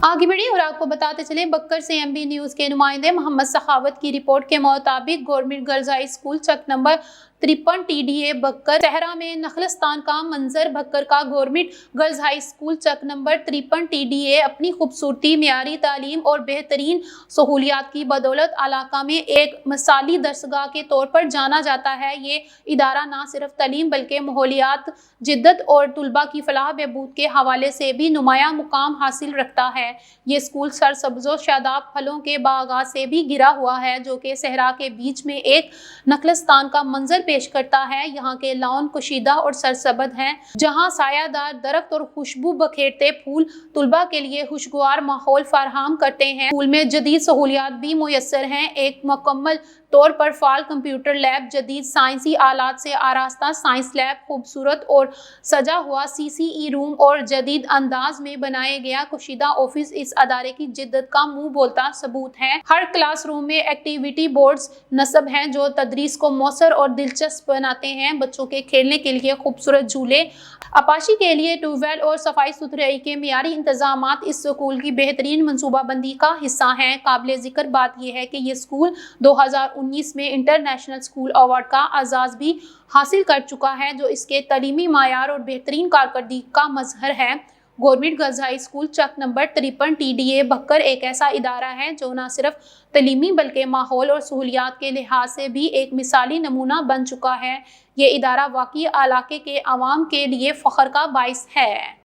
आगे बढ़ी और आपको बताते चले, बक्कर से एमबी न्यूज के नुमाइंदे मोहम्मद सखावत की रिपोर्ट के मुताबिक गवर्नमेंट गर्ल्स हाई स्कूल चक नंबर 53 TDA बक्कर सहरा में नखलस्तान का मंजर। बक्कर का गवर्नमेंट गर्ल्स हाई स्कूल चक नंबर 53 TDA अपनी खूबसूरती, मियारी तालीम और बेहतरीन सहूलियात की बदौलत इलाका में एक मिसाली दरसगाह के तौर पर जाना जाता है। ये इदारा न सिर्फ तालीम बल्कि माहौलियात, जिद्दत और तुलबा की फलाह बहबूद के हवाले से भी नुमाया मुकाम हासिल रखता है। ये स्कूल सरसब्ज़ो शादाब फलों के बागात से भी घिरा हुआ है, जो कि सहरा के बीच में एक नखलस्तान का मंजर पेश करता है। यहाँ के लॉन कुशीदा और सरसब्ज़ हैं, जहाँ सायादार दरख्त और खुशबू बखेरते फूल तुलबा के लिए खुशगवार माहौल फराहम करते हैं। स्कूल में जदीद सहूलियात भी मुयस्सर हैं। एक मुकम्मल तौर पर फाल कंप्यूटर लैब, जदीद साइंसी आलात से आरास्ता साइंस लैब, खूबसूरत और सजा हुआ CCE रूम और जदीद अंदाज में बनाया गया कुशीदा ऑफिस इस अदारे की जिद्दत का मुंह बोलता सबूत है। हर क्लासरूम में एक्टिविटी बोर्ड्स नस्ब हैं जो तदरीस को मौसर और दिलचस्प बनाते हैं। बच्चों के खेलने के लिए खूबसूरत झूले, अपाशी के लिए ट्यूबवेल और सफाई सुथराई के मियारी इंतजामात इस स्कूल की बेहतरीन मनसूबाबंदी का हिस्सा हैं। काबिल जिक्र बात यह है कि ये स्कूल 2019 में इंटरनेशनल स्कूल अवार्ड का एजाज़ भी हासिल कर चुका है, जो इसके तालीमी मायार और बेहतरीन कारकर्दगी का मजहर है। गवर्नमेंट गर्ल्स हाई स्कूल चक नंबर 53 TDA बक्कर एक ऐसा इदारा है जो न सिर्फ तालीमी बल्कि माहौल और सहूलियात के लिहाज से भी एक मिसाली नमूना बन चुका है। ये इदारा वाकई इलाके के अवाम के लिए फ़ख्र का बाइस है।